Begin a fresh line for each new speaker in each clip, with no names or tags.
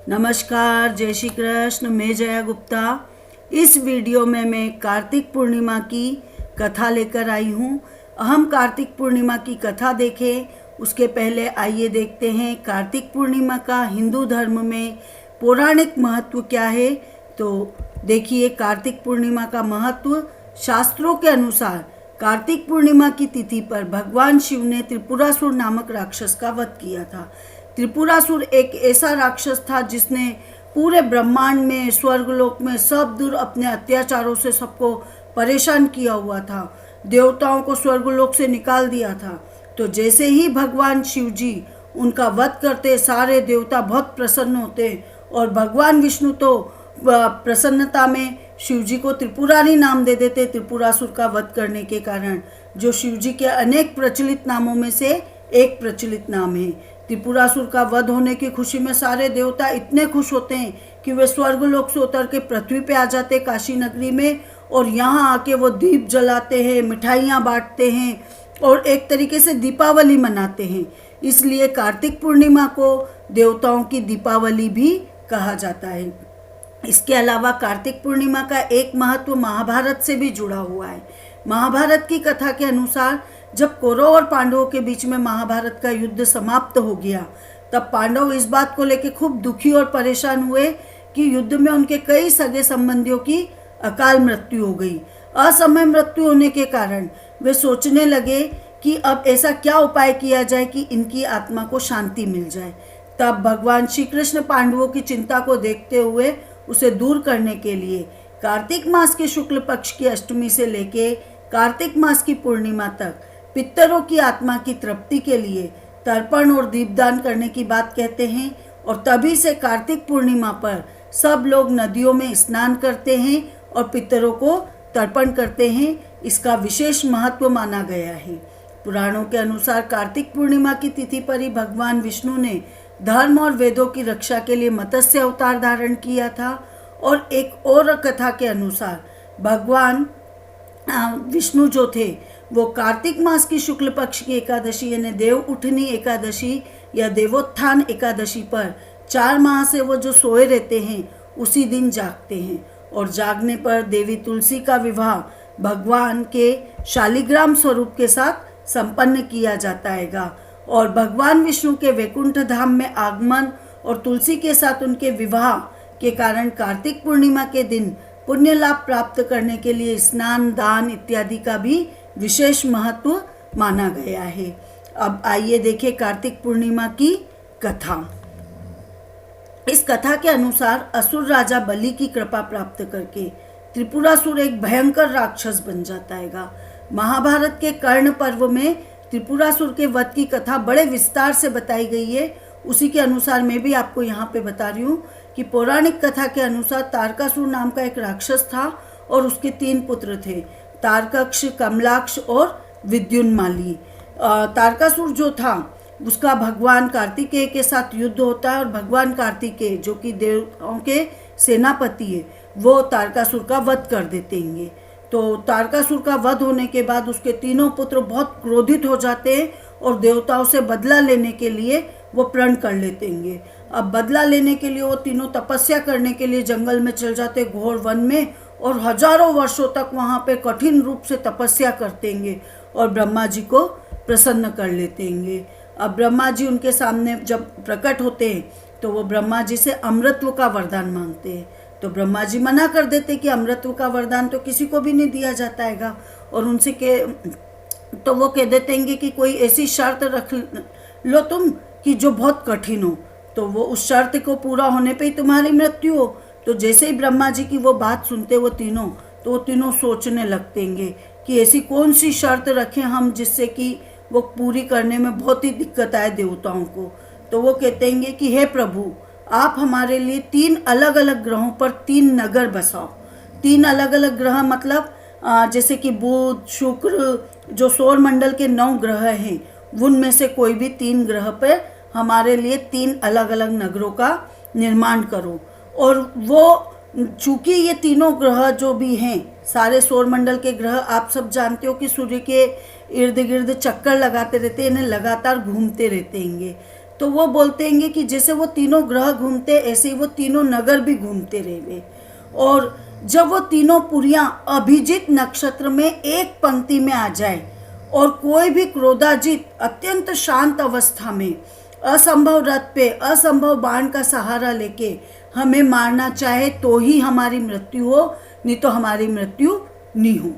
नमस्कार, जय श्री कृष्ण। मैं जया गुप्ता। इस वीडियो में मैं कार्तिक पूर्णिमा की कथा लेकर आई हूँ। हम कार्तिक पूर्णिमा की कथा देखें उसके पहले आइए देखते हैं कार्तिक पूर्णिमा का हिंदू धर्म में पौराणिक महत्व क्या है। तो देखिए, कार्तिक पूर्णिमा का महत्व। शास्त्रों के अनुसार कार्तिक पूर्णिमा की तिथि पर भगवान शिव ने त्रिपुरासुर नामक राक्षस का वध किया था। त्रिपुरासुर एक ऐसा राक्षस था जिसने पूरे ब्रह्मांड में, स्वर्गलोक में सब दूर अपने अत्याचारों से सबको परेशान किया हुआ था। देवताओं को स्वर्गलोक से निकाल दिया था। तो जैसे ही भगवान शिव जी उनका वध करते, सारे देवता बहुत प्रसन्न होते और भगवान विष्णु तो प्रसन्नता में शिव जी को त्रिपुरारी नाम दे देते त्रिपुरासुर का वध करने के कारण, जो शिव जी के अनेक प्रचलित नामों में से एक प्रचलित नाम है। त्रिपुरासुर का वध होने की खुशी में सारे देवता इतने खुश होते हैं कि वे स्वर्गलोक से उतर के पृथ्वी पे आ जाते काशी नगरी में, और यहाँ आके वो दीप जलाते हैं, मिठाइयाँ बांटते हैं और एक तरीके से दीपावली मनाते हैं। इसलिए कार्तिक पूर्णिमा को देवताओं की दीपावली भी कहा जाता है। इसके अलावा कार्तिक पूर्णिमा का एक महत्व महाभारत से भी जुड़ा हुआ है। महाभारत की कथा के अनुसार जब कौरव और पांडवों के बीच में महाभारत का युद्ध समाप्त हो गया, तब पांडव इस बात को लेकर खूब दुखी और परेशान हुए कि युद्ध में उनके कई सगे संबंधियों की अकाल मृत्यु हो गई। असमय मृत्यु होने के कारण वे सोचने लगे कि अब ऐसा क्या उपाय किया जाए कि इनकी आत्मा को शांति मिल जाए। तब भगवान श्री कृष्ण पांडवों की चिंता को देखते हुए उसे दूर करने के लिए कार्तिक मास के शुक्ल पक्ष की अष्टमी से लेके कार्तिक मास की पूर्णिमा तक पितरों की आत्मा की तृप्ति के लिए तर्पण और दीपदान करने की बात कहते हैं। और तभी से कार्तिक पूर्णिमा पर सब लोग नदियों में स्नान करते हैं और पितरों को तर्पण करते हैं। इसका विशेष महत्व माना गया है। पुराणों के अनुसार कार्तिक पूर्णिमा की तिथि पर ही भगवान विष्णु ने धर्म और वेदों की रक्षा के लिए मत्स्य अवतार धारण किया था। और एक और कथा के अनुसार भगवान विष्णु जो थे वो कार्तिक मास की शुक्ल पक्ष की एकादशी यानी देव उठनी एकादशी या देवोत्थान एकादशी पर 4 माह से वो जो सोए रहते हैं उसी दिन जागते हैं। और जागने पर देवी तुलसी का विवाह भगवान के शालिग्राम स्वरूप के साथ संपन्न किया जाता है। और भगवान विष्णु के वैकुंठ धाम में आगमन और तुलसी के साथ उनके विवाह के कारण कार्तिक पूर्णिमा के दिन पुण्य लाभ प्राप्त करने के लिए स्नान, दान इत्यादि का भी विशेष महत्व माना गया है। अब आइए देखें कार्तिक पूर्णिमा की कथा। इस कथा के अनुसार असुर राजा बलि की कृपा प्राप्त करके त्रिपुरासुर एक भयंकर राक्षस बन जाता है। महाभारत के कर्ण पर्व में त्रिपुरासुर के वध की कथा बड़े विस्तार से बताई गई है। उसी के अनुसार मैं भी आपको यहाँ पे बता रही हूँ कि पौराणिक कथा के अनुसार तारकासुर नाम का एक राक्षस था और उसके 3 पुत्र थे, तारकक्ष, कमलाक्ष और विद्युन्माली। तारकासुर जो था उसका भगवान कार्तिकेय के साथ युद्ध होता है और भगवान कार्तिकेय जो कि देवताओं के सेनापति है वो तारकासुर का वध कर देते हैं। तो तारकासुर का वध होने के बाद उसके 3 पुत्र बहुत क्रोधित हो जाते हैं और देवताओं से बदला लेने के लिए वो प्रण कर लेते हैं। अब बदला लेने के लिए वो तीनों तपस्या करने के लिए जंगल में चल जाते, घोर वन में, और हजारों वर्षों तक वहाँ पे कठिन रूप से तपस्या करते हैं और ब्रह्मा जी को प्रसन्न कर लेते हैं। अब ब्रह्मा जी उनके सामने जब प्रकट होते हैं तो वो ब्रह्मा जी से अमृतत्व का वरदान मांगते हैं। तो ब्रह्मा जी मना कर देते कि अमृतत्व का वरदान तो किसी को भी नहीं दिया जाता है। और उनसे तो वो कह देते हैं कि कोई ऐसी शर्त रख लो तुम कि जो बहुत कठिन हो, तो वो उस शर्त को पूरा होने पे ही तुम्हारी मृत्यु हो। तो जैसे ही ब्रह्मा जी की वो बात सुनते वो तीनों सोचने लगते हैं कि ऐसी कौन सी शर्त रखें हम जिससे कि वो पूरी करने में बहुत ही दिक्कत आए देवताओं को। तो वो कहते हैं कि हे प्रभु, आप हमारे लिए 3 अलग अलग ग्रहों पर 3 नगर बसाओ। 3 अलग अलग ग्रह मतलब जैसे कि बुध, शुक्र, जो सौर मंडल के 9 ग्रह हैं उनमें से कोई भी 3 ग्रह पर हमारे लिए 3 अलग अलग नगरों का निर्माण करो। और वो चूंकि ये तीनों ग्रह जो भी हैं, सारे सौर मंडल के ग्रह आप सब जानते हो कि सूर्य के इर्द गिर्द चक्कर लगाते रहते हैं, इन्हें लगातार घूमते रहते हैं। तो वो बोलते हैं कि जैसे वो तीनों ग्रह घूमते ऐसे ही वो तीनों नगर भी घूमते रहे। और जब वो तीनों पुरियां अभिजीत नक्षत्र में एक पंक्ति में आ जाए और कोई भी क्रोधाजित अत्यंत शांत अवस्था में असंभव रथ पे असंभव बाण का सहारा लेके हमें मारना चाहे तो ही हमारी मृत्यु हो, नहीं तो हमारी मृत्यु नहीं हो।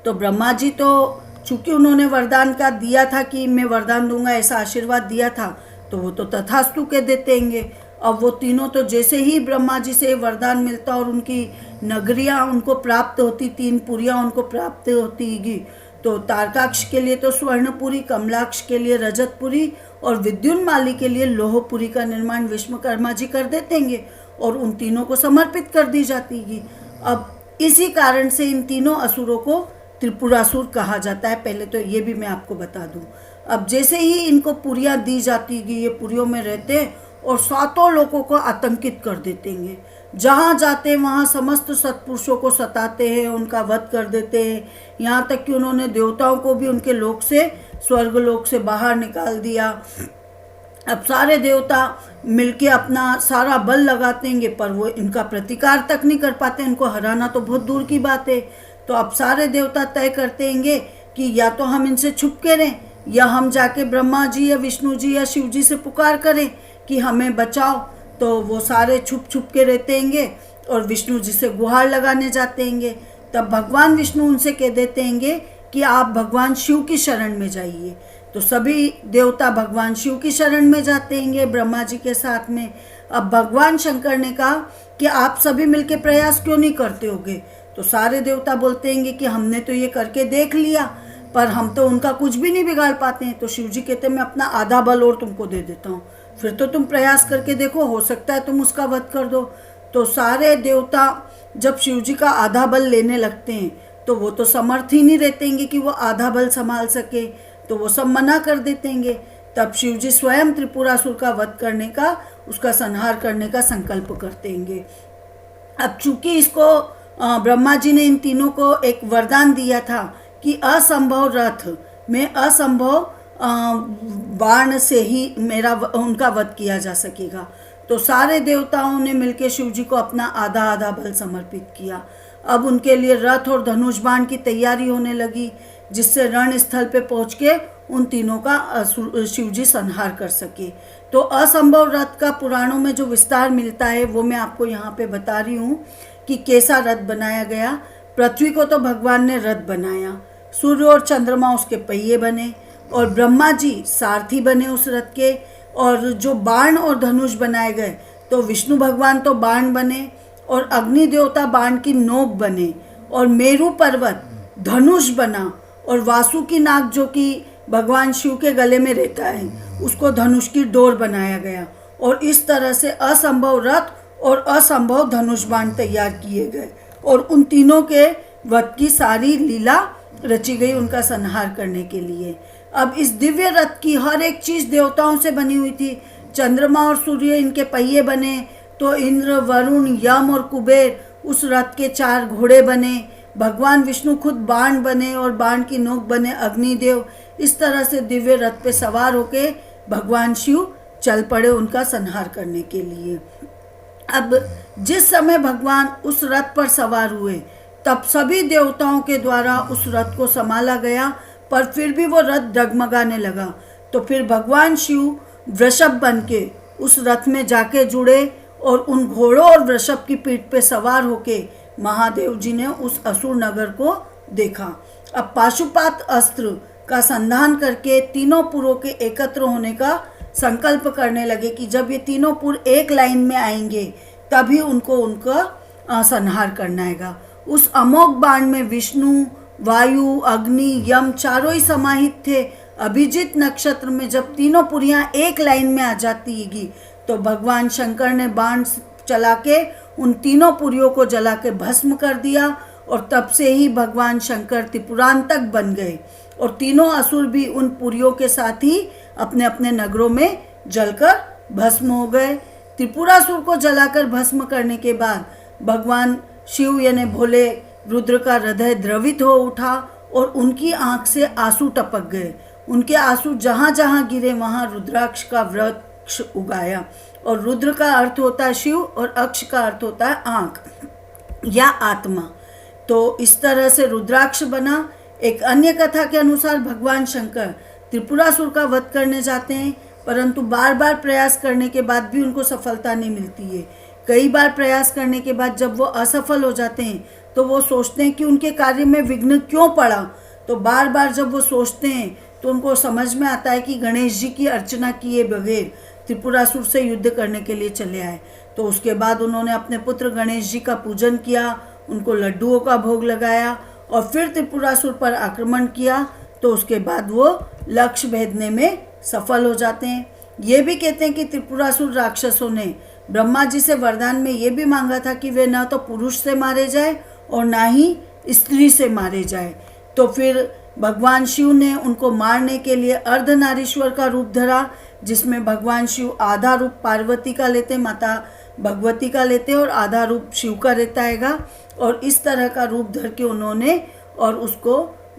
तो ब्रह्मा जी तो चूंकि उन्होंने वरदान का दिया था कि मैं वरदान दूंगा, ऐसा आशीर्वाद दिया था, तो वो तो तथास्तु के देते हैं। अब वो तीनों तो जैसे ही ब्रह्मा जी से वरदान मिलता और उनकी नगरियां उनको प्राप्त होती, 3 पुरियां उनको प्राप्त होती, तो तारकाक्ष के लिए तो स्वर्णपुरी, कमलाक्ष के लिए रजतपुरी और विद्युन्माली के लिए लोहपुरी का निर्माण विश्वकर्मा जी कर देते हैं और उन तीनों को समर्पित कर दी जाती है। अब इसी कारण से इन तीनों असुरों को त्रिपुरासुर कहा जाता है। पहले तो ये भी मैं आपको बता दूं। अब जैसे ही इनको पुरियां दी जाती है, ये पुरियों में रहते हैं और 7 लोगों को आतंकित कर देते हैं। जहाँ जाते हैं वहाँ समस्त सत्पुरुषों को सताते हैं, उनका वध कर देते हैं। यहाँ तक कि उन्होंने देवताओं को भी उनके लोक से, स्वर्ग लोक से बाहर निकाल दिया। अब सारे देवता मिलके अपना सारा बल लगाते हैं, पर वो इनका प्रतिकार तक नहीं कर पाते। इनको हराना तो बहुत दूर की बात है। तो अब सारे देवता तय करते हैं कि या तो हम इनसे छुप के रहें, या हम जाके ब्रह्मा जी या विष्णु जी या शिव जी से पुकार करें कि हमें बचाओ। तो वो सारे छुप छुप के रहते हैं और विष्णु जी से गुहार लगाने जाते हैं। तब भगवान विष्णु उनसे कह देते हैं कि आप भगवान शिव की शरण में जाइए। तो सभी देवता भगवान शिव की शरण में जाते हैं ब्रह्मा जी के साथ में। अब भगवान शंकर ने कहा कि आप सभी मिलके प्रयास क्यों नहीं करते होगे। तो सारे देवता बोलते हैं कि हमने तो ये करके देख लिया, पर हम तो उनका कुछ भी नहीं बिगाड़ पाते हैं। तो शिव जी कहते मैं अपना आधा बल और तुमको दे देता हूँ, फिर तो तुम प्रयास करके देखो, हो सकता है तुम उसका वध कर दो। तो सारे देवता जब शिव जी का आधा बल लेने लगते हैं तो वो तो समर्थ ही नहीं रहते हैं कि वो आधा बल संभाल सके, तो वो सब मना कर देते हैं। तब शिव जी स्वयं त्रिपुरासुर का वध करने का, उसका संहार करने का संकल्प करते हैं। अब चूंकि इसको ब्रह्मा जी ने इन तीनों को एक वरदान दिया था कि असंभव रथ में असंभव बाण से ही उनका वध किया जा सकेगा। तो सारे देवताओं ने मिलकर शिव जी को अपना आधा आधा बल समर्पित किया। अब उनके लिए रथ और धनुष बाण की तैयारी होने लगी, जिससे रण स्थल पे पहुँच के उन तीनों का शिव जी संहार कर सके। तो असंभव रथ का पुराणों में जो विस्तार मिलता है वो मैं आपको यहाँ पे बता रही हूँ कि कैसा रथ बनाया गया। पृथ्वी को तो भगवान ने रथ बनाया, सूर्य और चंद्रमा उसके पहिए बने और ब्रह्मा जी सारथी बने उस रथ के। और जो बाण और धनुष बनाए गए तो विष्णु भगवान तो बाण बने और अग्नि देवता बाण की नोक बने और मेरु पर्वत धनुष बना और वासुकी नाग जो कि भगवान शिव के गले में रहता है उसको धनुष की डोर बनाया गया। और इस तरह से असंभव रथ और असंभव धनुष बाण तैयार किए गए और उन तीनों के वध की सारी लीला रची गई उनका संहार करने के लिए। अब इस दिव्य रथ की हर एक चीज देवताओं से बनी हुई थी। चंद्रमा और सूर्य इनके पहिए बने, तो इंद्र, वरुण, यम और कुबेर उस रथ के 4 घोड़े बने। भगवान विष्णु खुद बाण बने और बाण की नोक बने अग्निदेव। इस तरह से दिव्य रथ पे सवार होके भगवान शिव चल पड़े उनका संहार करने के लिए। अब जिस समय भगवान उस रथ पर सवार हुए तब सभी देवताओं के द्वारा उस रथ को संभाला गया, पर फिर भी वो रथ डगमगाने लगा। तो फिर भगवान शिव वृषभ बन के उस रथ में जाके जुड़े और उन घोड़ों और वृषभ की पीठ पे सवार होके महादेव जी ने उस असुर नगर को देखा। अब पाशुपात अस्त्र का संधान करके तीनों पुरों के एकत्र होने का संकल्प करने लगे कि जब ये तीनों पुर एक लाइन में आएंगे तभी उनका संहार करना है। उस अमोघ बाण में विष्णु, वायु, अग्नि, यम चारों ही समाहित थे। अभिजीत नक्षत्र में जब तीनों पुरियां एक लाइन में आ जाती हैगी तो भगवान शंकर ने बाण चला के उन तीनों पुरियों को जला के भस्म कर दिया और तब से ही भगवान शंकर त्रिपुरांतक बन गए और तीनों असुर भी उन पुरियों के साथ ही अपने अपने नगरों में जलकर भस्म हो गए। त्रिपुरासुर को जलाकर भस्म करने के बाद भगवान शिव यानी भोले रुद्र का हृदय द्रवित हो उठा और उनकी आंख से आंसू टपक गए। उनके आंसू जहाँ जहाँ गिरे वहाँ रुद्राक्ष का वृक्ष उगाया। और रुद्र का अर्थ होता है शिव और अक्ष का अर्थ होता है आँख या आत्मा। तो इस तरह से रुद्राक्ष बना। एक अन्य कथा के अनुसार भगवान शंकर त्रिपुरासुर का वध करने जाते हैं, परंतु बार बार प्रयास करने के बाद भी उनको सफलता नहीं मिलती है। कई बार प्रयास करने के बाद जब वो असफल हो जाते हैं तो वो सोचते हैं कि उनके कार्य में विघ्न क्यों पड़ा। तो बार बार जब वो सोचते हैं तो उनको समझ में आता है कि गणेश जी की अर्चना किए बगैर त्रिपुरासुर से युद्ध करने के लिए चले आए। तो उसके बाद उन्होंने अपने पुत्र गणेश जी का पूजन किया, उनको लड्डुओं का भोग लगाया और फिर त्रिपुरासुर पर आक्रमण किया। तो उसके बाद वो लक्ष्य भेदने में सफल हो जाते हैं। ये भी कहते हैं कि त्रिपुरासुर राक्षसों ने ब्रह्मा जी से वरदान में ये भी मांगा था कि वे न तो पुरुष से मारे जाए और ना ही स्त्री से मारे जाए। तो फिर भगवान शिव ने उनको मारने के लिए अर्धनारीश्वर का रूप धरा, जिसमें भगवान शिव आधा रूप पार्वती का लेते, माता भगवती का लेते और आधा रूप शिव का रहता हैगा। और इस तरह का रूप धर के उन्होंने और उसको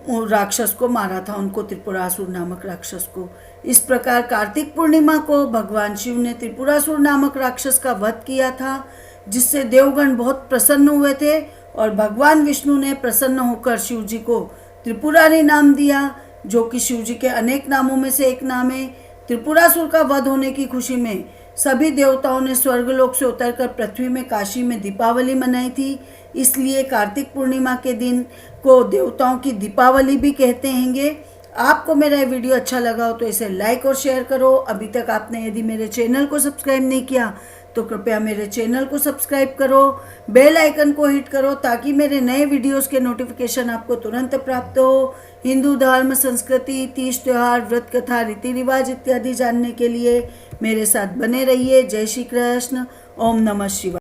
राक्षस को मारा था, उनको त्रिपुरासुर नामक राक्षस को। इस प्रकार कार्तिक पूर्णिमा को भगवान शिव ने त्रिपुरासुर नामक राक्षस का वध किया था, जिससे देवगण बहुत प्रसन्न हुए थे और भगवान विष्णु ने प्रसन्न होकर शिव जी को त्रिपुरारी नाम दिया, जो कि शिव जी के अनेक नामों में से एक नाम है। त्रिपुरासुर का वध होने की खुशी में सभी देवताओं ने स्वर्गलोक से उतरकर पृथ्वी में काशी में दीपावली मनाई थी। इसलिए कार्तिक पूर्णिमा के दिन को देवताओं की दीपावली भी कहते हैंगे। आपको मेरा ये वीडियो अच्छा लगा हो तो इसे लाइक और शेयर करो। अभी तक आपने यदि मेरे चैनल को सब्सक्राइब नहीं किया तो कृपया मेरे चैनल को सब्सक्राइब करो, बेल आइकन को हिट करो ताकि मेरे नए वीडियोस के नोटिफिकेशन आपको तुरंत प्राप्त हो। हिंदू धर्म, संस्कृति, तीज त्योहार, व्रत कथा, रीति रिवाज इत्यादि जानने के लिए मेरे साथ बने रहिए। जय श्री कृष्ण। ओम नमः शिवाय।